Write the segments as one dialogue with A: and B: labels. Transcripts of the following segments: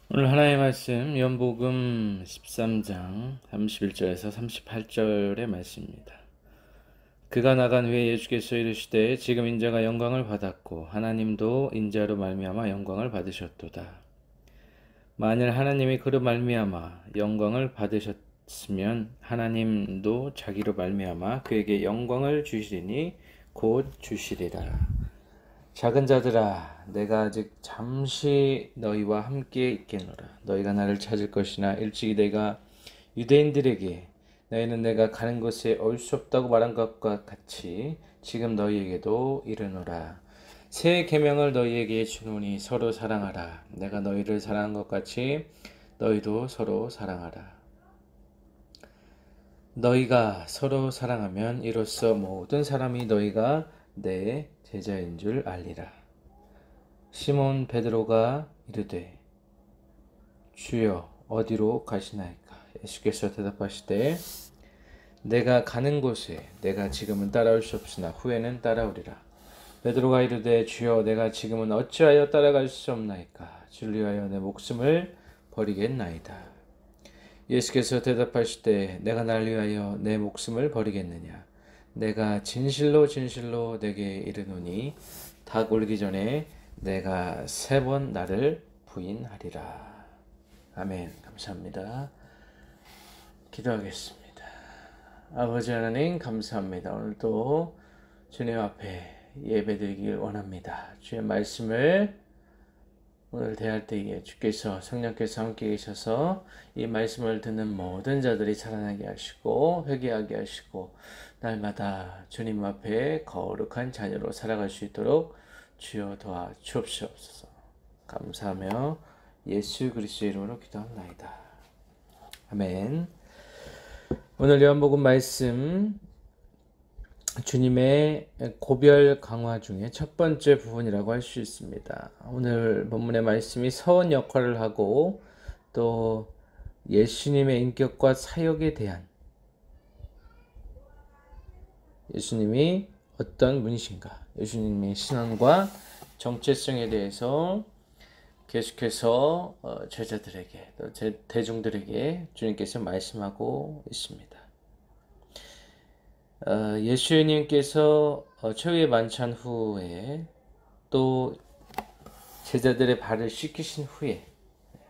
A: 오늘 하나의 말씀 연복음 13장 31절에서 38절의 말씀입니다. 그가 나간 후에 예수께서 이르시되 지금 인자가 영광을 받았고 하나님도 인자로 말미암아 영광을 받으셨도다. 만일 하나님이 그로 말미암아 영광을 받으셨으면 하나님도 자기로 말미암아 그에게 영광을 주시리니 곧 주시리라. 작은 자들아, 내가 아직 잠시 너희와 함께 있겠노라. 너희가 나를 찾을 것이나 일찍이 내가 유대인들에게 너희는 내가 가는 곳에 올 수 없다고 말한 것과 같이 지금 너희에게도 이르노라. 새 계명을 너희에게 주노니 서로 사랑하라. 내가 너희를 사랑한 것 같이 너희도 서로 사랑하라. 너희가 서로 사랑하면 이로써 모든 사람이 너희가 내 제자인 줄 알리라. 시몬 베드로가 이르되 주여 어디로 가시나이까? 예수께서 대답하시되 내가 가는 곳에 내가 지금은 따라올 수 없으나 후에는 따라오리라. 베드로가 이르되 주여 내가 지금은 어찌하여 따라갈 수 없나이까? 주를 위하여 내 목숨을 버리겠나이다. 예수께서 대답하시되 내가 날 위하여 내 목숨을 버리겠느냐? 내가 진실로 진실로 내게 이르노니 닭 울기 전에 내가 3번 나를 부인하리라. 아멘. 감사합니다. 기도하겠습니다. 아버지 하나님 감사합니다. 오늘도 주님 앞에 예배드리길 원합니다. 주의 말씀을 오늘 대할 때에 주께서 성령께서 함께 계셔서 이 말씀을 듣는 모든 자들이 살아나게 하시고 회개하게 하시고 날마다 주님 앞에 거룩한 자녀로 살아갈 수 있도록 주여 도와 주옵소서. 감사하며 예수 그리스도의 이름으로 기도합나이다. 아멘. 오늘 요한복음 말씀 주님의 고별 강화 중에 첫 번째 부분이라고 할 수 있습니다. 오늘 본문의 말씀이 서원 역할을 하고 또 예수님의 인격과 사역에 대한 예수님이 어떤 분이신가, 예수님의 신앙과 정체성에 대해서 계속해서 제자들에게 또 대중들에게 주님께서 말씀하고 있습니다. 예수님께서 최후의 만찬 후에 또 제자들의 발을 씻기신 후에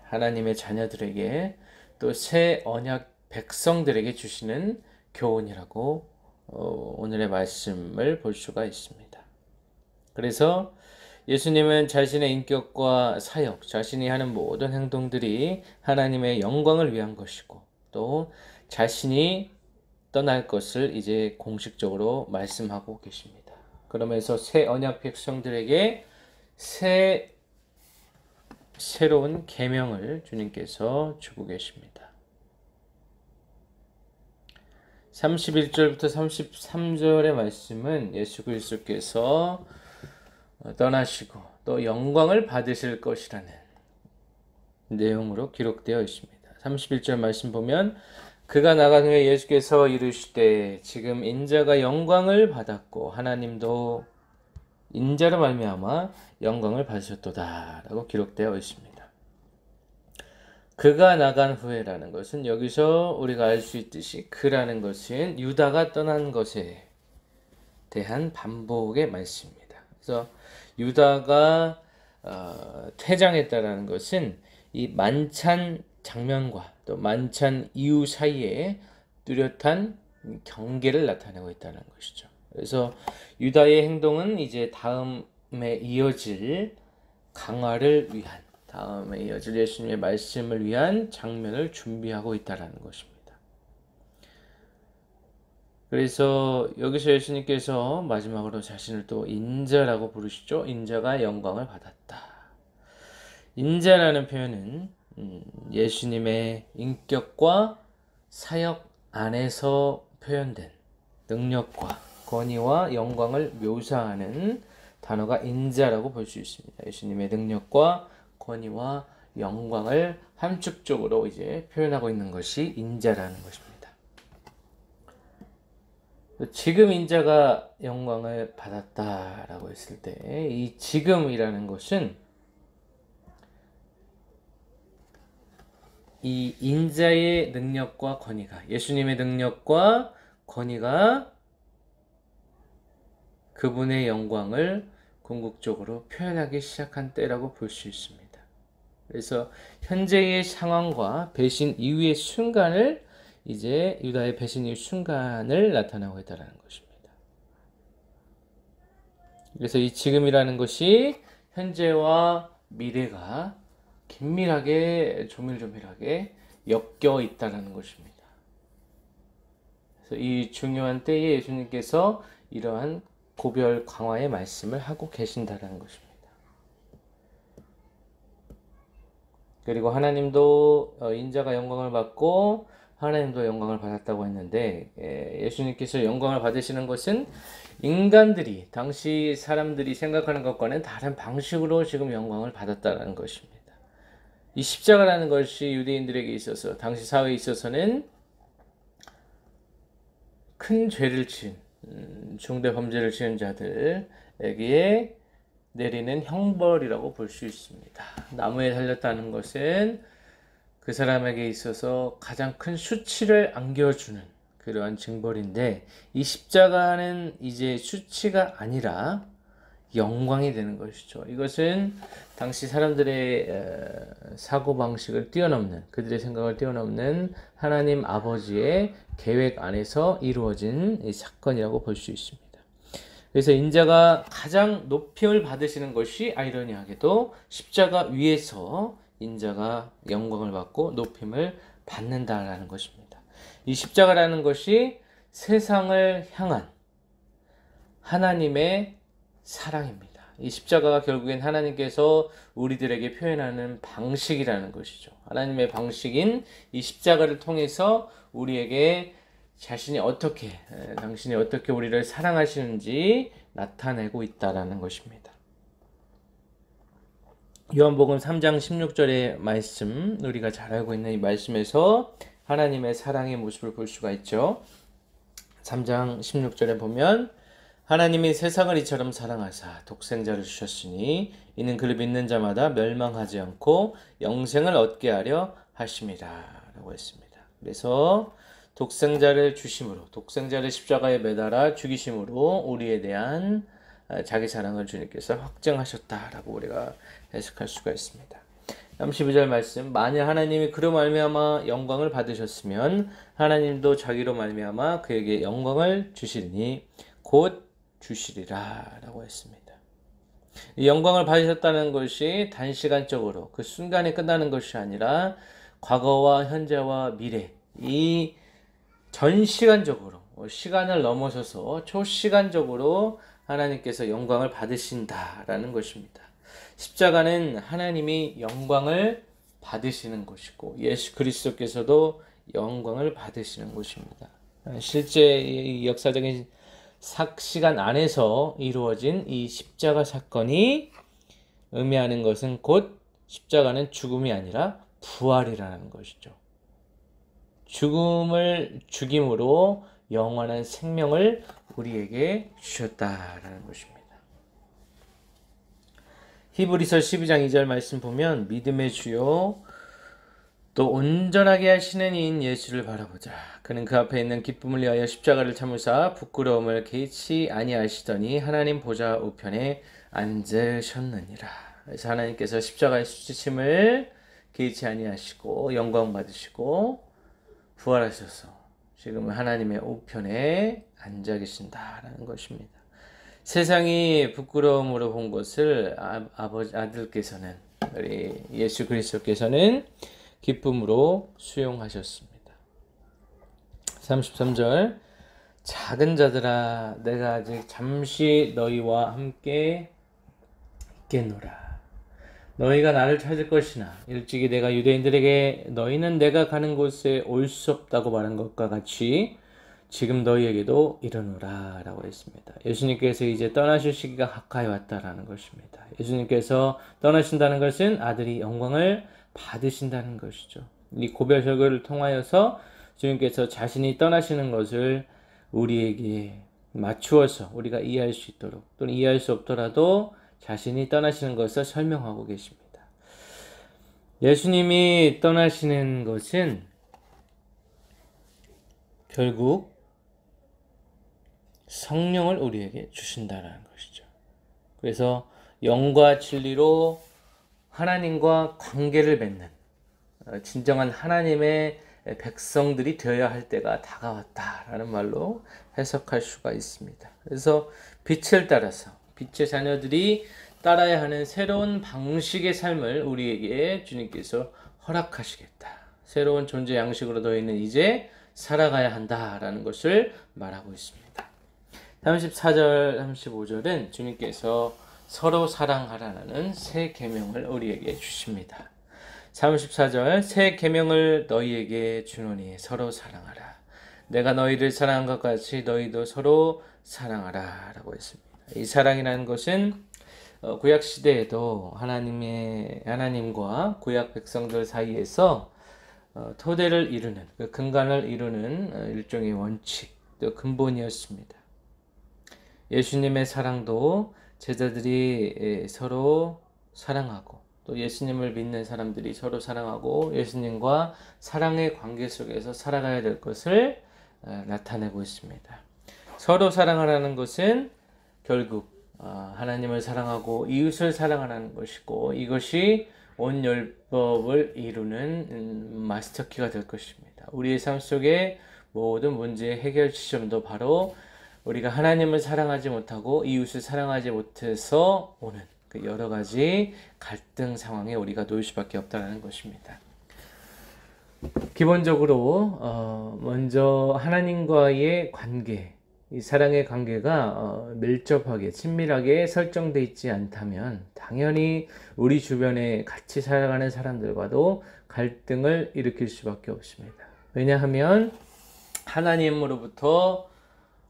A: 하나님의 자녀들에게 또 새 언약 백성들에게 주시는 교훈이라고 오늘의 말씀을 볼 수가 있습니다. 그래서 예수님은 자신의 인격과 사역, 자신이 하는 모든 행동들이 하나님의 영광을 위한 것이고 또 자신이 떠날 것을 이제 공식적으로 말씀하고 계십니다. 그러면서 새 언약 백성들에게 새로운 계명을 주님께서 주고 계십니다. 31절부터 33절의 말씀은 예수 그리스도께서 떠나시고 또 영광을 받으실 것이라는 내용으로 기록되어 있습니다. 31절 말씀 보면 그가 나간 후에 예수께서 이르시되 지금 인자가 영광을 받았고 하나님도 인자로 말미암아 영광을 받으셨도다 라고 기록되어 있습니다. 그가 나간 후에라는 것은 여기서 우리가 알 수 있듯이 그라는 것은 유다가 떠난 것에 대한 반복의 말씀입니다. 그래서 유다가 퇴장했다라는 것은 이 만찬 장면과 또 만찬 이후 사이에 뚜렷한 경계를 나타내고 있다는 것이죠. 그래서 유다의 행동은 이제 다음에 이어질 강화를 위한, 다음에 이어질 예수님의 말씀을 위한 장면을 준비하고 있다는 것입니다. 그래서 여기서 예수님께서 마지막으로 자신을 또 인자라고 부르시죠. 인자가 영광을 받았다. 인자라는 표현은 예수님의 인격과 사역 안에서 표현된 능력과 권위와 영광을 묘사하는 단어가 인자라고 볼 수 있습니다. 예수님의 능력과 권위와 영광을 함축적으로 이제 표현하고 있는 것이 인자라는 것입니다. 지금 인자가 영광을 받았다라고 했을 때 이 지금이라는 것은 이 인자의 능력과 권위가, 예수님의 능력과 권위가 그분의 영광을 궁극적으로 표현하기 시작한 때라고 볼 수 있습니다. 그래서 현재의 상황과 배신 이후의 순간을, 이제 유다의 배신 이후 순간을 나타나고 있다는 것입니다. 그래서 이 지금이라는 것이 현재와 미래가 긴밀하게 조밀조밀하게 엮여 있다는 것입니다. 그래서 이 중요한 때에 예수님께서 이러한 고별 강화의 말씀을 하고 계신다는 것입니다. 그리고 하나님도 인자가 영광을 받고 하나님도 영광을 받았다고 했는데, 예수님께서 영광을 받으시는 것은 인간들이, 당시 사람들이 생각하는 것과는 다른 방식으로 지금 영광을 받았다는 것입니다. 이 십자가라는 것이 유대인들에게 있어서, 당시 사회에 있어서는 큰 죄를 지은, 중대 범죄를 지은 자들에게 내리는 형벌이라고 볼 수 있습니다. 나무에 달렸다는 것은 그 사람에게 있어서 가장 큰 수치를 안겨주는 그러한 징벌인데, 이 십자가는 이제 수치가 아니라 영광이 되는 것이죠. 이것은 당시 사람들의 사고방식을 뛰어넘는, 그들의 생각을 뛰어넘는 하나님 아버지의 계획 안에서 이루어진 이 사건이라고 볼 수 있습니다. 그래서 인자가 가장 높임을 받으시는 것이 아이러니하게도 십자가 위에서 인자가 영광을 받고 높임을 받는다라는 것입니다. 이 십자가라는 것이 세상을 향한 하나님의 사랑입니다. 이 십자가가 결국엔 하나님께서 우리들에게 표현하는 방식이라는 것이죠. 하나님의 방식인 이 십자가를 통해서 우리에게 자신이 어떻게, 당신이 어떻게 우리를 사랑하시는지 나타내고 있다라는 것입니다. 요한복음 3장 16절의 말씀, 우리가 잘 알고 있는 이 말씀에서 하나님의 사랑의 모습을 볼 수가 있죠. 3장 16절에 보면, 하나님이 세상을 이처럼 사랑하사 독생자를 주셨으니 이는 그를 믿는 자마다 멸망하지 않고 영생을 얻게 하려 하심이라 라고 했습니다. 그래서 독생자를 주심으로, 독생자를 십자가에 매달아 죽이심으로 우리에 대한 자기 사랑을 주님께서 확증하셨다라고 우리가 해석할 수가 있습니다. 32절 말씀, 만일 하나님이 그로 말미암아 영광을 받으셨으면 하나님도 자기로 말미암아 그에게 영광을 주시리니 곧 주시리라 라고 했습니다. 이 영광을 받으셨다는 것이 단시간적으로 그 순간에 끝나는 것이 아니라 과거와 현재와 미래, 이 전시간적으로, 시간을 넘어서서 초시간적으로 하나님께서 영광을 받으신다라는 것입니다. 십자가는 하나님이 영광을 받으시는 것이고 예수 그리스도께서도 영광을 받으시는 것입니다. 실제 이 역사적인 시간 안에서 이루어진 이 십자가 사건이 의미하는 것은 곧 십자가는 죽음이 아니라 부활이라는 것이죠. 죽음을 죽임으로 영원한 생명을 우리에게 주셨다라는 것입니다. 히브리서 12장 2절 말씀 보면, 믿음의 주요 또 온전하게 하시는 이인 예수를 바라보자. 그는 그 앞에 있는 기쁨을 위하여 십자가를 참으사 부끄러움을 개의치 아니하시더니 하나님 보좌 우편에 앉으셨느니라. 그래서 하나님께서 십자가의 수치심을 개의치 아니하시고 영광 받으시고 부활하셔서 지금 하나님의 우편에 앉아 계신다라는 것입니다. 세상이 부끄러움으로 본 것을 아들께서는, 우리 예수 그리스도께서는 기쁨으로 수용하셨습니다. 33절, 작은 자들아 내가 아직 잠시 너희와 함께 있겠노라. 너희가 나를 찾을 것이나 일찍이 내가 유대인들에게 너희는 내가 가는 곳에 올 수 없다고 말한 것과 같이 지금 너희에게도 이르노라 라고 했습니다. 예수님께서 이제 떠나실 시기가 가까이 왔다라는 것입니다. 예수님께서 떠나신다는 것은 아들이 영광을 받으신다는 것이죠. 이 고별설교를 통하여서 주님께서 자신이 떠나시는 것을 우리에게 맞추어서 우리가 이해할 수 있도록, 또는 이해할 수 없더라도 자신이 떠나시는 것을 설명하고 계십니다. 예수님이 떠나시는 것은 결국 성령을 우리에게 주신다라는 것이죠. 그래서 영과 진리로 하나님과 관계를 맺는 진정한 하나님의 백성들이 되어야 할 때가 다가왔다라는 말로 해석할 수가 있습니다. 그래서 빛을 따라서 빛의 자녀들이 따라야 하는 새로운 방식의 삶을 우리에게 주님께서 허락하시겠다. 새로운 존재 양식으로 너희는 이제 살아가야 한다라는 것을 말하고 있습니다. 34절, 35절은 주님께서 서로 사랑하라는 새 계명을 우리에게 주십니다. 34절 새 계명을 너희에게 주노니 서로 사랑하라. 내가 너희를 사랑한 것 같이 너희도 서로 사랑하라 라고 했습니다. 이 사랑이라는 것은 구약 시대에도 하나님과 구약 백성들 사이에서 토대를 이루는 그 근간을 이루는 일종의 원칙 또 근본이었습니다. 예수님의 사랑도 제자들이 서로 사랑하고 또 예수님을 믿는 사람들이 서로 사랑하고 예수님과 사랑의 관계 속에서 살아가야 될 것을 나타내고 있습니다. 서로 사랑하라는 것은 결국 하나님을 사랑하고 이웃을 사랑하라는 것이고 이것이 온 율법을 이루는 마스터키가 될 것입니다. 우리의 삶 속에 모든 문제의 해결 지점도 바로 우리가 하나님을 사랑하지 못하고 이웃을 사랑하지 못해서 오는 그 여러 가지 갈등 상황에 우리가 놓일 수밖에 없다는 것입니다. 기본적으로 먼저 하나님과의 관계, 이 사랑의 관계가 밀접하게 친밀하게 설정되어 있지 않다면 당연히 우리 주변에 같이 살아가는 사람들과도 갈등을 일으킬 수밖에 없습니다. 왜냐하면 하나님으로부터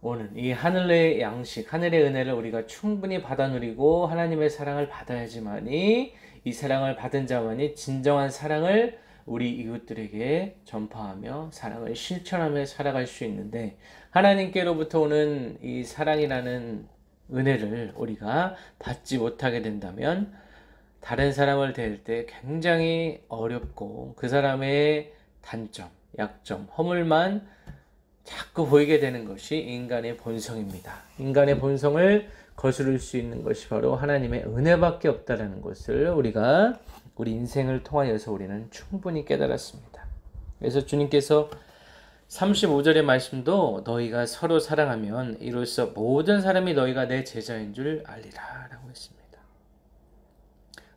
A: 오는 이 하늘의 양식, 하늘의 은혜를 우리가 충분히 받아 누리고 하나님의 사랑을 받아야지만이 이 사랑을 받은 자만이 진정한 사랑을 우리 이웃들에게 전파하며 사랑을 실천하며 살아갈 수 있는데 하나님께로부터 오는 이 사랑이라는 은혜를 우리가 받지 못하게 된다면 다른 사람을 대할 때 굉장히 어렵고 그 사람의 단점, 약점, 허물만 자꾸 보이게 되는 것이 인간의 본성입니다. 인간의 본성을 거스를 수 있는 것이 바로 하나님의 은혜밖에 없다는 것을 우리가 우리 인생을 통하여서 우리는 충분히 깨달았습니다. 그래서 주님께서 35절의 말씀도 너희가 서로 사랑하면 이로써 모든 사람이 너희가 내 제자인 줄 알리라 라고 했습니다.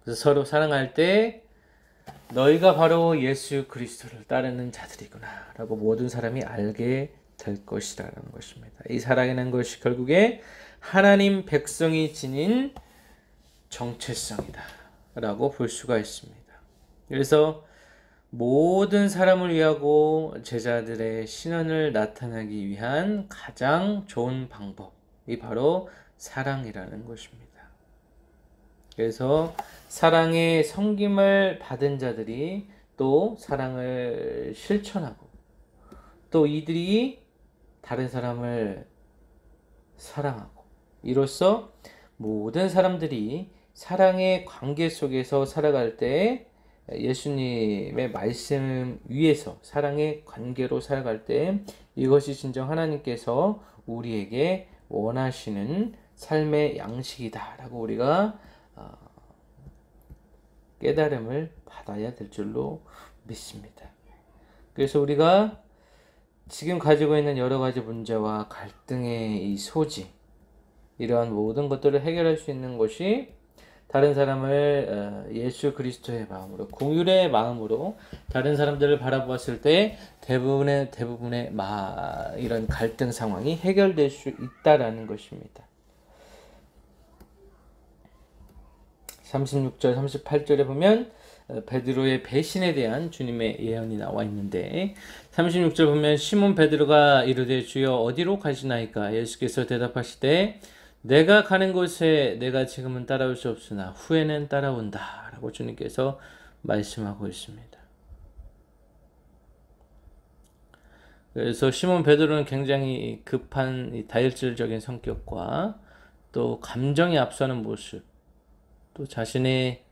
A: 그래서 서로 사랑할 때 너희가 바로 예수 그리스도를 따르는 자들이구나 라고 모든 사람이 알게 될 것이라는 것입니다. 이 사랑이라는 것이 결국에 하나님 백성이 지닌 정체성이다 라고 볼 수가 있습니다. 그래서 모든 사람을 위하고 제자들의 신원을 나타내기 위한 가장 좋은 방법이 바로 사랑이라는 것입니다. 그래서 사랑의 섬김을 받은 자들이 또 사랑을 실천하고 또 이들이 다른 사람을 사랑하고 이로써 모든 사람들이 사랑의 관계 속에서 살아갈 때 예수님의 말씀 위에서 사랑의 관계로 살아갈 때 이것이 진정 하나님께서 우리에게 원하시는 삶의 양식이다라고 우리가 깨달음을 받아야 될 줄로 믿습니다. 그래서 우리가 지금 가지고 있는 여러 가지 문제와 갈등의 이 소지, 이러한 모든 것들을 해결할 수 있는 것이 다른 사람을 예수 그리스도의 마음으로, 긍휼의 마음으로 다른 사람들을 바라보았을 때 대부분의 이런 갈등 상황이 해결될 수 있다라는 것입니다. 36절, 38절에 보면 베드로의 배신에 대한 주님의 예언이 나와 있는데 36절 보면 시몬 베드로가 이르되 주여 어디로 가시나이까? 예수께서 대답하시되 내가 가는 곳에 내가 지금은 따라올 수 없으나 후에는 따라온다 라고 주님께서 말씀하고 있습니다. 그래서 시몬 베드로는 굉장히 급한 다혈질적인 성격과 또 감정이 앞서는 모습, 또 자신의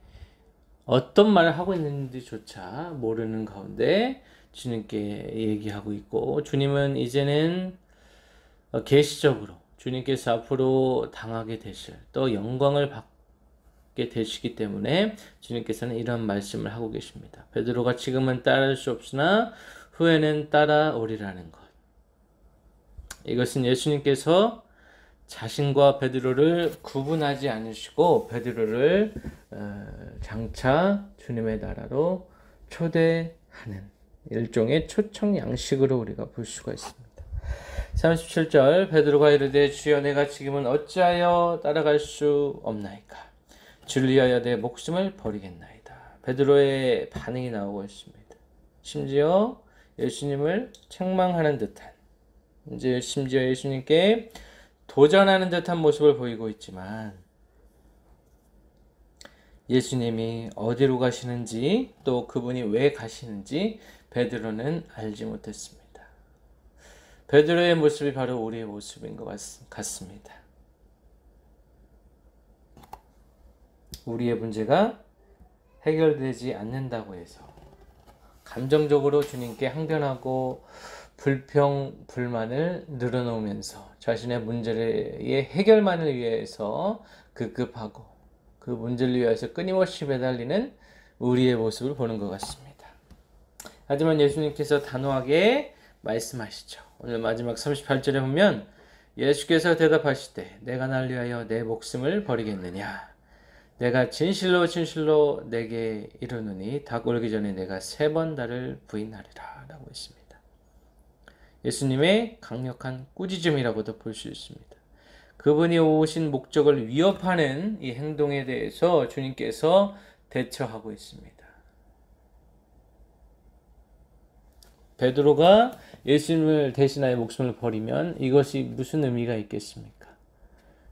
A: 어떤 말을 하고 있는지조차 모르는 가운데 주님께 얘기하고 있고, 주님은 이제는 계시적으로 주님께서 앞으로 당하게 되실 또 영광을 받게 되시기 때문에 주님께서는 이런 말씀을 하고 계십니다. 베드로가 지금은 따를 수 없으나 후에는 따라오리라는 것. 이것은 예수님께서 자신과 베드로를 구분하지 않으시고 베드로를 장차 주님의 나라로 초대하는 일종의 초청 양식으로 우리가 볼 수가 있습니다. 37절 베드로가 이르되 주여 내가 지금은 어찌하여 따라갈 수 없나이까 주를 위하여 내 목숨을 버리겠나이다. 베드로의 반응이 나오고 있습니다. 심지어 예수님을 책망하는 듯한, 이제 심지어 예수님께 도전하는 듯한 모습을 보이고 있지만 예수님이 어디로 가시는지 또 그분이 왜 가시는지 베드로는 알지 못했습니다. 베드로의 모습이 바로 우리의 모습인 것 같습니다. 우리의 문제가 해결되지 않는다고 해서 감정적으로 주님께 항변하고 불평, 불만을 늘어놓으면서 자신의 문제의 해결만을 위해서 급급하고 그 문제를 위해서 끊임없이 매달리는 우리의 모습을 보는 것 같습니다. 하지만 예수님께서 단호하게 말씀하시죠. 오늘 마지막 38절에 보면 예수께서 대답하시되 내가 날 위하여 내 목숨을 버리겠느냐. 내가 진실로 진실로 내게 이르노니 닭 울기 전에 내가 3번 나를 부인하리라 라고 했습니다. 예수님의 강력한 꾸짖음이라고도 볼 수 있습니다. 그분이 오신 목적을 위협하는 이 행동에 대해서 주님께서 대처하고 있습니다. 베드로가 예수님을 대신하여 목숨을 버리면 이것이 무슨 의미가 있겠습니까?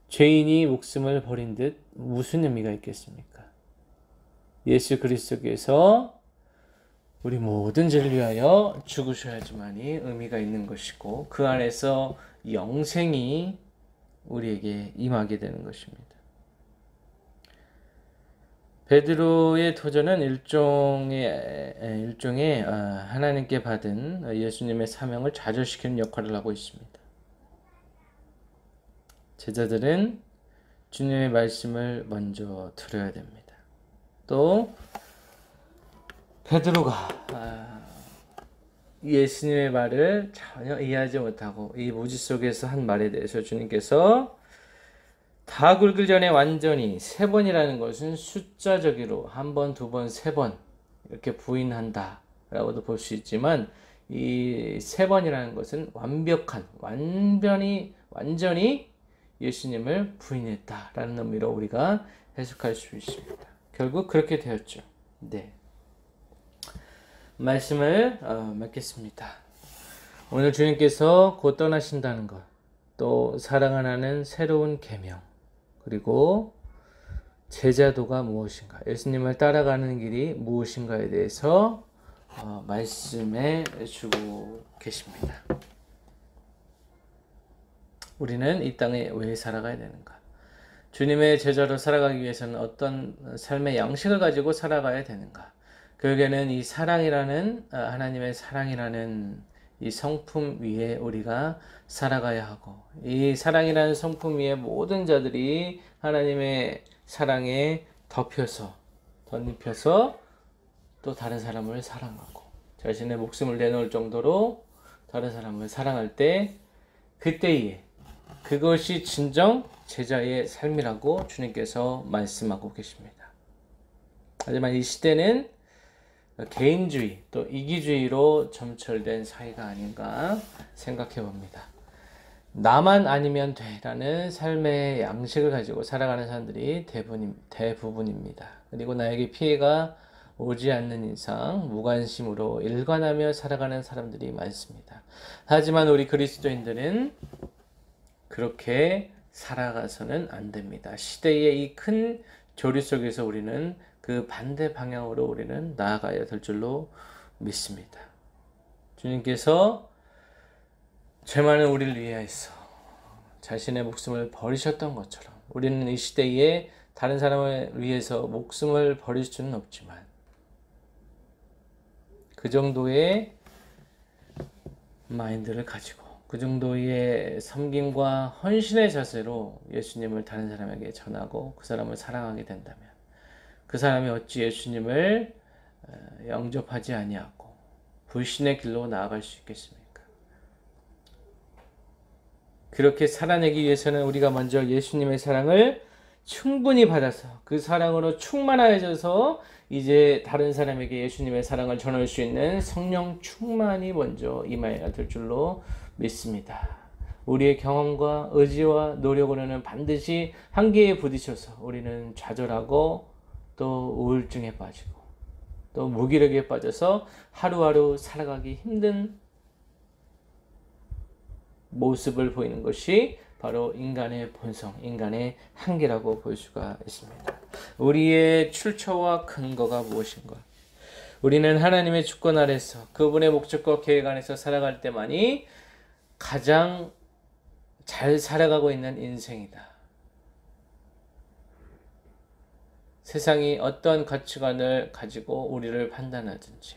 A: 죄인이 목숨을 버린 듯 무슨 의미가 있겠습니까? 예수 그리스도께서 우리 모든 죄를 위하여 죽으셔야지만이 의미가 있는 것이고 그 안에서 영생이 우리에게 임하게 되는 것입니다. 베드로의 도전은 일종의 하나님께 받은 예수님의 사명을 좌절시키는 역할을 하고 있습니다. 제자들은 주님의 말씀을 먼저 들어야 됩니다. 또 베드로가 예수님의 말을 전혀 이해하지 못하고 이 무지 속에서 한 말에 대해서 주님께서 다 굵기 전에 완전히 3번이라는 것은 숫자적으로 1번, 2번, 3번 이렇게 부인한다 라고도 볼 수 있지만 이 3번이라는 것은 완전히 예수님을 부인했다라는 의미로 우리가 해석할 수 있습니다. 결국 그렇게 되었죠. 네. 말씀을 맺겠습니다. 오늘 주님께서 곧 떠나신다는 것, 또 사랑 하나는 새로운 계명, 그리고 제자도가 무엇인가, 예수님을 따라가는 길이 무엇인가에 대해서 말씀해 주고 계십니다. 우리는 이 땅에 왜 살아가야 되는가? 주님의 제자로 살아가기 위해서는 어떤 삶의 양식을 가지고 살아가야 되는가? 결국에는 이 사랑이라는 하나님의 사랑이라는 이 성품 위에 우리가 살아가야 하고 이 사랑이라는 성품 위에 모든 자들이 하나님의 사랑에 덧입혀서 또 다른 사람을 사랑하고 자신의 목숨을 내놓을 정도로 다른 사람을 사랑할 때 그때에 그것이 진정 제자의 삶이라고 주님께서 말씀하고 계십니다. 하지만 이 시대는 개인주의 또 이기주의로 점철된 사회가 아닌가 생각해 봅니다. 나만 아니면 돼라는 삶의 양식을 가지고 살아가는 사람들이 대부분입니다. 그리고 나에게 피해가 오지 않는 이상 무관심으로 일관하며 살아가는 사람들이 많습니다. 하지만 우리 그리스도인들은 그렇게 살아가서는 안 됩니다. 시대의 이 큰 조리 속에서 우리는 그 반대 방향으로 우리는 나아가야 될 줄로 믿습니다. 주님께서 죄 많은 우리를 위하여서 자신의 목숨을 버리셨던 것처럼 우리는 이 시대에 다른 사람을 위해서 목숨을 버릴 수는 없지만 그 정도의 마인드를 가지고 그 정도의 섬김과 헌신의 자세로 예수님을 다른 사람에게 전하고 그 사람을 사랑하게 된다면 그 사람이 어찌 예수님을 영접하지 아니하고 불신의 길로 나아갈 수 있겠습니까? 그렇게 살아내기 위해서는 우리가 먼저 예수님의 사랑을 충분히 받아서 그 사랑으로 충만해져서 이제 다른 사람에게 예수님의 사랑을 전할 수 있는 성령 충만이 먼저 임해야 될 줄로 믿습니다. 우리의 경험과 의지와 노력으로는 반드시 한계에 부딪혀서 우리는 좌절하고 또 우울증에 빠지고 또 무기력에 빠져서 하루하루 살아가기 힘든 모습을 보이는 것이 바로 인간의 본성, 인간의 한계라고 볼 수가 있습니다. 우리의 출처와 근거가 무엇인가? 우리는 하나님의 주권 아래서 그분의 목적과 계획 안에서 살아갈 때만이 가장 잘 살아가고 있는 인생이다. 세상이 어떤 가치관을 가지고 우리를 판단하든지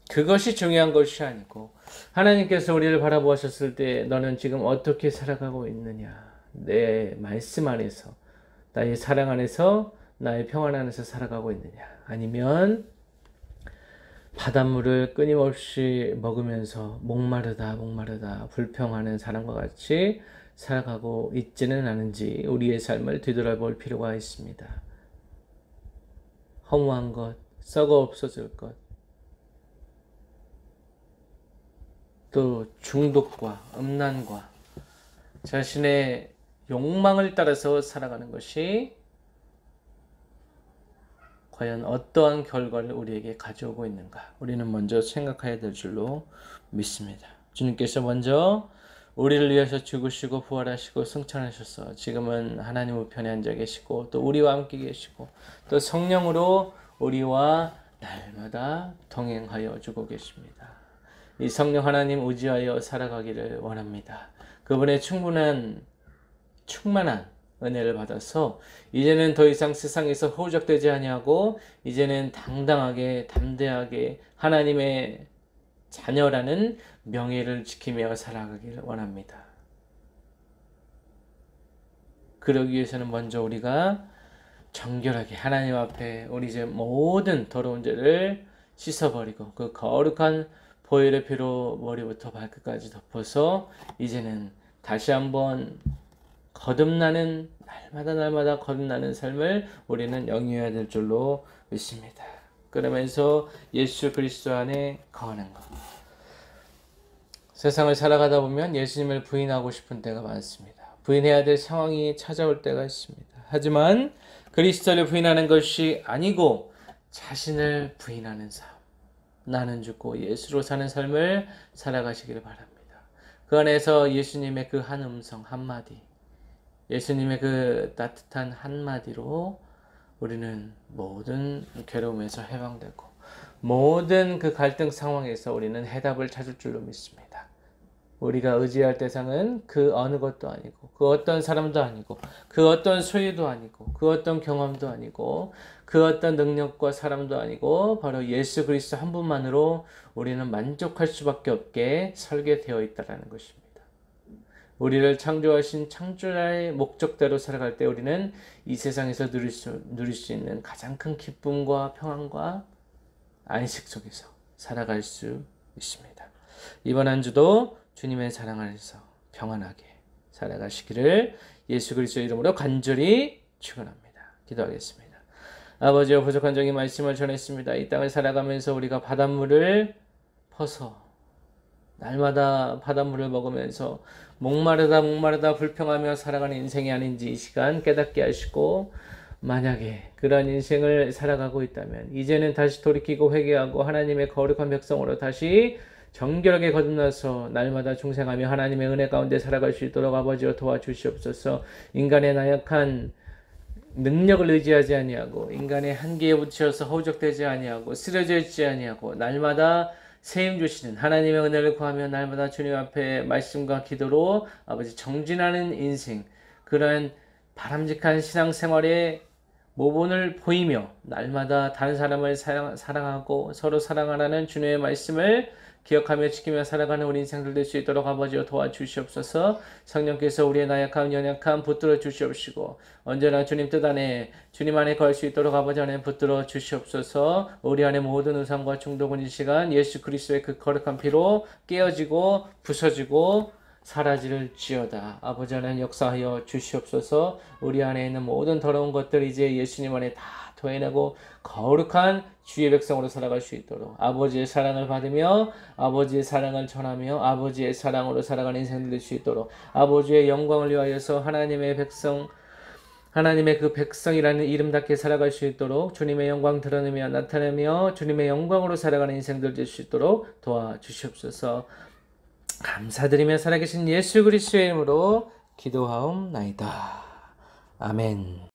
A: 그것이 중요한 것이 아니고 하나님께서 우리를 바라보셨을 때 너는 지금 어떻게 살아가고 있느냐, 내 말씀 안에서 나의 사랑 안에서 나의 평안 안에서 살아가고 있느냐, 아니면 바닷물을 끊임없이 먹으면서 목마르다 불평하는 사람과 같이 살아가고 있지는 않은지 우리의 삶을 뒤돌아볼 필요가 있습니다. 허무한 것, 썩어 없어질 것, 또 중독과 음란과 자신의 욕망을 따라서 살아가는 것이 과연 어떠한 결과를 우리에게 가져오고 있는가? 우리는 먼저 생각해야 될 줄로 믿습니다. 주님께서 먼저 우리를 위해서 죽으시고 부활하시고 승천하셔서 지금은 하나님 우편에 앉아 계시고 또 우리와 함께 계시고 또 성령으로 우리와 날마다 동행하여 주고 계십니다. 이 성령 하나님 의지하여 살아가기를 원합니다. 그분의 충만한 은혜를 받아서 이제는 더 이상 세상에서 허우적대지 아니하고 이제는 당당하게 담대하게 하나님의 자녀라는 명예를 지키며 살아가기를 원합니다. 그러기 위해서는 먼저 우리가 정결하게 하나님 앞에 우리 이제 모든 더러운 죄를 씻어버리고 그 거룩한 보혈의 피로 머리부터 발끝까지 덮어서 이제는 다시 한번 거듭나는 날마다 거듭나는 삶을 우리는 영위해야 될 줄로 믿습니다. 그러면서 예수 그리스도 안에 거하는 것. 세상을 살아가다 보면 예수님을 부인하고 싶은 때가 많습니다. 부인해야 될 상황이 찾아올 때가 있습니다. 하지만 그리스도를 부인하는 것이 아니고 자신을 부인하는 삶. 나는 죽고 예수로 사는 삶을 살아가시기를 바랍니다. 그 안에서 예수님의 그 한 음성 한마디, 예수님의 그 따뜻한 한마디로 우리는 모든 괴로움에서 해방되고 모든 그 갈등 상황에서 우리는 해답을 찾을 줄로 믿습니다. 우리가 의지할 대상은 그 어느 것도 아니고 그 어떤 사람도 아니고 그 어떤 소유도 아니고 그 어떤 경험도 아니고 그 어떤 능력과 사람도 아니고 바로 예수 그리스도 한 분만으로 우리는 만족할 수밖에 없게 설계되어 있다는 것입니다. 우리를 창조하신 창조자의 목적대로 살아갈 때 우리는 이 세상에서 누릴 수 있는 가장 큰 기쁨과 평안과 안식 속에서 살아갈 수 있습니다. 이번 한 주도 주님의 사랑 안에서 평안하게 살아가시기를 예수 그리스도의 이름으로 간절히 축원합니다. 기도하겠습니다. 아버지여, 부족한 적인 말씀을 전했습니다. 이 땅을 살아가면서 우리가 바닷물을 퍼서 날마다 바닷물을 먹으면서 목마르다 불평하며 살아가는 인생이 아닌지 이 시간 깨닫게 하시고, 만약에 그런 인생을 살아가고 있다면 이제는 다시 돌이키고 회개하고 하나님의 거룩한 백성으로 다시 정결하게 거듭나서 날마다 중생하며 하나님의 은혜 가운데 살아갈 수 있도록 아버지여 도와주시옵소서. 인간의 나약한 능력을 의지하지 아니하고 인간의 한계에 부딪혀서 허우적대지 아니하고 쓰러져 있지 아니하고 날마다 세임 주시는 하나님의 은혜를 구하며 날마다 주님 앞에 말씀과 기도로 아버지 정진하는 인생, 그러한 바람직한 신앙생활의 모본을 보이며 날마다 다른 사람을 사랑하고 서로 사랑하라는 주님의 말씀을 기억하며 지키며 살아가는 우리 인생들 될 수 있도록 아버지여 도와주시옵소서. 성령께서 우리의 나약함 연약함 붙들어 주시옵시고 언제나 주님 뜻 안에 주님 안에 거할 수 있도록 아버지 안에 붙들어 주시옵소서. 우리 안에 모든 의상과 중독은 이 시간 예수 그리스도의 그 거룩한 피로 깨어지고 부서지고 사라질지어다. 아버지 하나님 역사하여 주시옵소서. 우리 안에 있는 모든 더러운 것들 이제 예수님 안에 다 토해내고 거룩한 주의 백성으로 살아갈 수 있도록 아버지의 사랑을 받으며 아버지의 사랑을 전하며 아버지의 사랑으로 살아가는 인생들 될 수 있도록 아버지의 영광을 위하여서 하나님의 백성 하나님의 그 백성이라는 이름답게 살아갈 수 있도록 주님의 영광 드러내며 나타내며 주님의 영광으로 살아가는 인생들 될 수 있도록 도와주시옵소서. 감사드리며 살아계신 예수 그리스도의 이름으로 기도하옵나이다. 아멘.